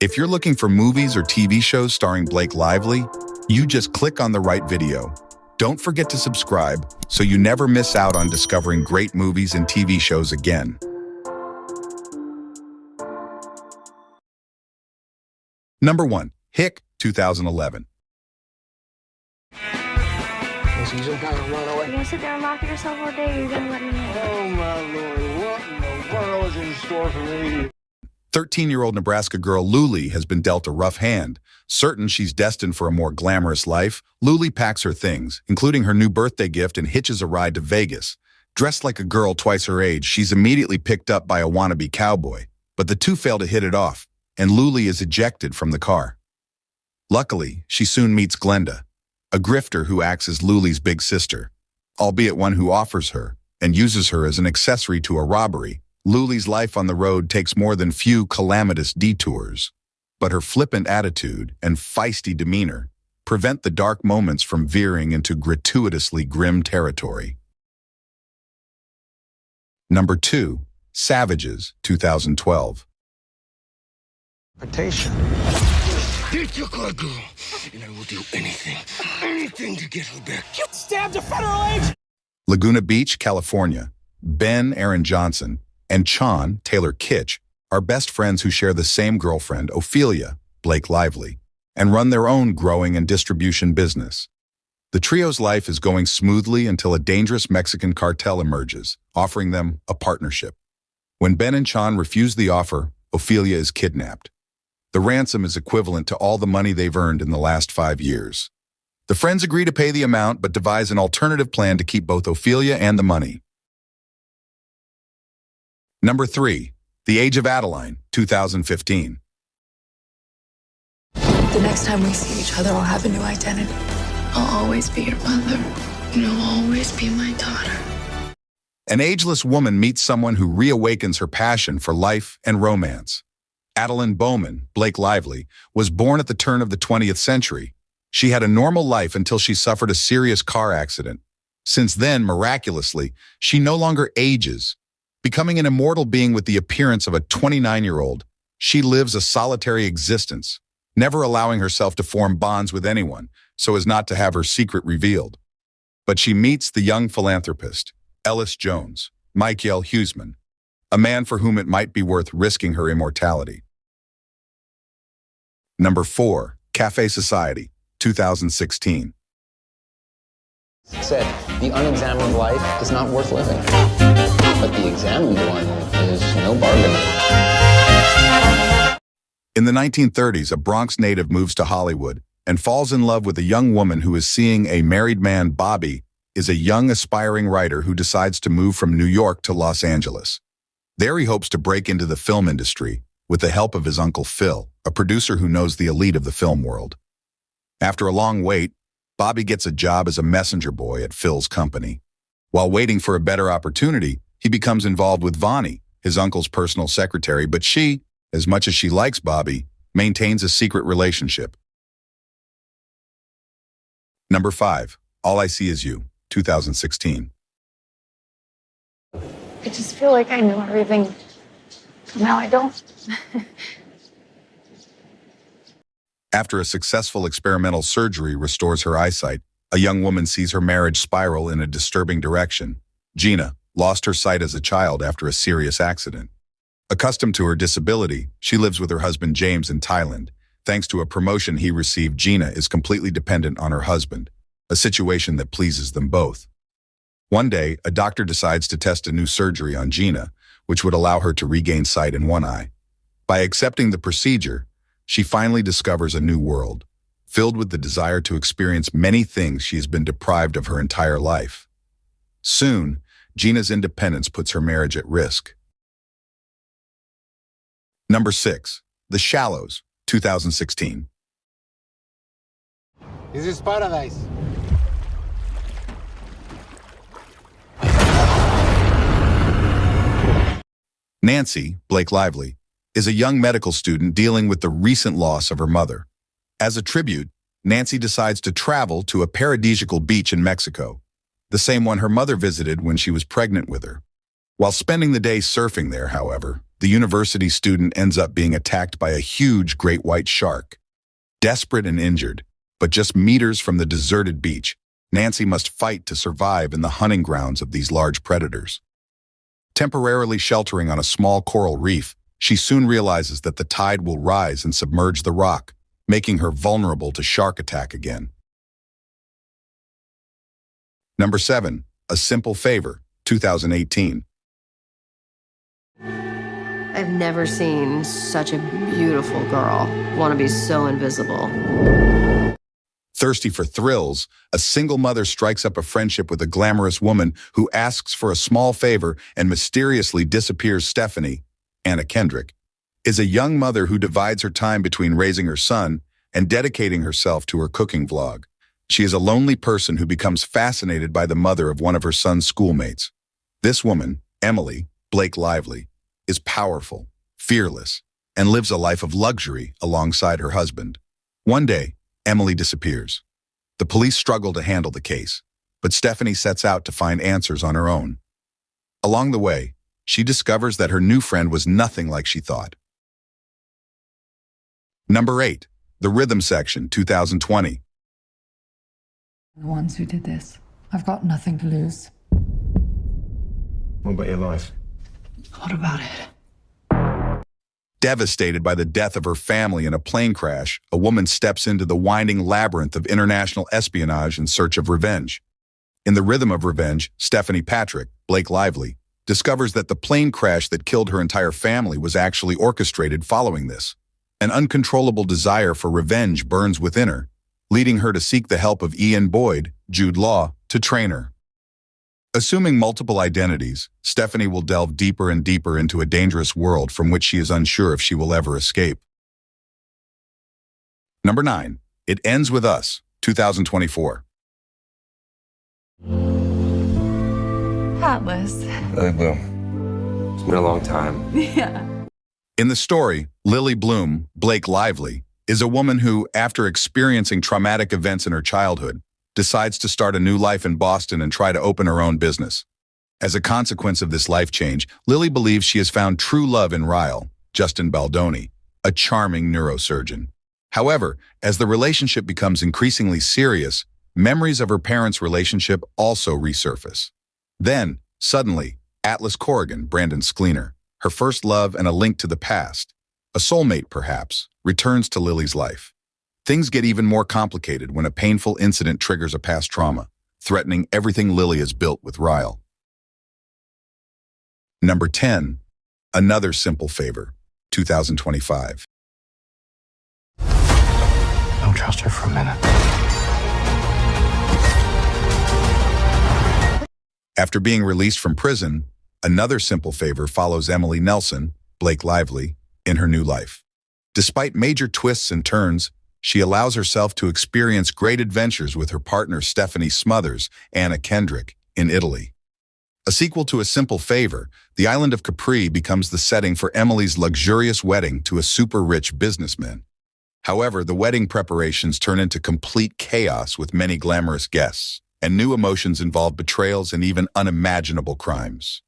If you're looking for movies or TV shows starring Blake Lively, you just click on the right video. Don't forget to subscribe so you never miss out on discovering great movies and TV shows again. Number 1. Hick, 2011. You just gonna run away? You're gonna sit there and lock yourself all day, or you're gonna let me in? Oh my Lord, what in the world is in store for me? 13-year-old Nebraska girl Luli has been dealt a rough hand. Certain she's destined for a more glamorous life, Luli packs her things, including her new birthday gift, and hitches a ride to Vegas. Dressed like a girl twice her age, she's immediately picked up by a wannabe cowboy. But the two fail to hit it off, and Luli is ejected from the car. Luckily, she soon meets Glenda, a grifter who acts as Luli's big sister, albeit one who offers her and uses her as an accessory to a robbery. Luli's life on the road takes more than few calamitous detours, but her flippant attitude and feisty demeanor prevent the dark moments from veering into gratuitously grim territory. Number 2. Savages, 2012. Invitation. Get your car, girl, and I will do anything to get her back. You stabbed a federal agent! Laguna Beach, California. Ben Aaron Johnson and Chon Taylor Kitsch are best friends who share the same girlfriend, Ophelia Blake Lively, and run their own growing and distribution business. The trio's life is going smoothly until a dangerous Mexican cartel emerges, offering them a partnership. When Ben and Chon refuse the offer, Ophelia is kidnapped. The ransom is equivalent to all the money they've earned in the last 5 years. The friends agree to pay the amount, but devise an alternative plan to keep both Ophelia and the money. Number 3. The Age of Adaline, 2015. The next time we see each other, I'll have a new identity. I'll always be your mother, and you'll always be my daughter. An ageless woman meets someone who reawakens her passion for life and romance. Adaline Bowman, Blake Lively, was born at the turn of the 20th century. She had a normal life until she suffered a serious car accident. Since then, miraculously, she no longer ages. Becoming an immortal being with the appearance of a 29-year-old, she lives a solitary existence, never allowing herself to form bonds with anyone so as not to have her secret revealed. But she meets the young philanthropist, Ellis Jones, Michael Huseman, a man for whom it might be worth risking her immortality. Number 4. Cafe Society, 2016. Said, the unexamined life is not worth living, but the examined one is no bargain. In the 1930s, a Bronx native moves to Hollywood and falls in love with a young woman who is seeing a married man. Bobby is a young aspiring writer who decides to move from New York to Los Angeles. There he hopes to break into the film industry with the help of his uncle Phil, a producer who knows the elite of the film world. After a long wait, Bobby gets a job as a messenger boy at Phil's company. While waiting for a better opportunity, he becomes involved with Vonnie, his uncle's personal secretary, but she, as much as she likes Bobby, maintains a secret relationship. Number 5. All I See Is You, 2016. I just feel like I knew everything. Now I don't. After a successful experimental surgery restores her eyesight, a young woman sees her marriage spiral in a disturbing direction. Gina lost her sight as a child after a serious accident. Accustomed to her disability, she lives with her husband James in Thailand. Thanks to a promotion he received, Gina is completely dependent on her husband, a situation that pleases them both. One day, a doctor decides to test a new surgery on Gina, which would allow her to regain sight in one eye. By accepting the procedure, she finally discovers a new world, filled with the desire to experience many things she has been deprived of her entire life. Soon, Gina's independence puts her marriage at risk. Number 6. The Shallows, 2016. This is paradise. Nancy, Blake Lively, is a young medical student dealing with the recent loss of her mother. As a tribute, Nancy decides to travel to a paradisiacal beach in Mexico, the same one her mother visited when she was pregnant with her. While spending the day surfing there, however, the university student ends up being attacked by a huge great white shark. Desperate and injured, but just meters from the deserted beach, Nancy must fight to survive in the hunting grounds of these large predators. Temporarily sheltering on a small coral reef, she soon realizes that the tide will rise and submerge the rock, making her vulnerable to shark attack again. Number 7. A Simple Favor, 2018. I've never seen such a beautiful girl want to be so invisible. Thirsty for thrills, a single mother strikes up a friendship with a glamorous woman who asks for a small favor and mysteriously disappears. Stephanie, Anna Kendrick, is a young mother who divides her time between raising her son and dedicating herself to her cooking vlog. She is a lonely person who becomes fascinated by the mother of one of her son's schoolmates. This woman, Emily, Blake Lively, is powerful, fearless, and lives a life of luxury alongside her husband. One day, Emily disappears. The police struggle to handle the case, but Stephanie sets out to find answers on her own. Along the way, she discovers that her new friend was nothing like she thought. Number 8. The Rhythm Section, 2020. The ones who did this. I've got nothing to lose. What about your life? What about it? Devastated by the death of her family in a plane crash, a woman steps into the winding labyrinth of international espionage in search of revenge. In the rhythm of revenge, Stephanie Patrick, Blake Lively, discovers that the plane crash that killed her entire family was actually orchestrated following this. An uncontrollable desire for revenge burns within her, leading her to seek the help of Ian Boyd, Jude Law, to train her. Assuming multiple identities, Stephanie will delve deeper and deeper into a dangerous world from which she is unsure if she will ever escape. Number 9. It Ends With Us, 2024. Atlas. Lily Bloom. It's been a long time. Yeah. In the story, Lily Bloom, Blake Lively, is a woman who, after experiencing traumatic events in her childhood, decides to start a new life in Boston and try to open her own business. As a consequence of this life change, Lily believes she has found true love in Ryle, Justin Baldoni, a charming neurosurgeon. However, as the relationship becomes increasingly serious, memories of her parents' relationship also resurface. Then, suddenly, Atlas Corrigan, Brandon Sklenar, her first love and a link to the past, a soulmate perhaps, returns to Lily's life. Things get even more complicated when a painful incident triggers a past trauma, threatening everything Lily has built with Ryle. Number 10. Another Simple Favor, 2025. Don't trust her for a minute. After being released from prison, Another Simple Favor follows Emily Nelson, Blake Lively, in her new life. Despite major twists and turns, she allows herself to experience great adventures with her partner Stephanie Smothers, Anna Kendrick, in Italy. A sequel to A Simple Favor, the island of Capri becomes the setting for Emily's luxurious wedding to a super-rich businessman. However, the wedding preparations turn into complete chaos with many glamorous guests, and new emotions involve betrayals and even unimaginable crimes.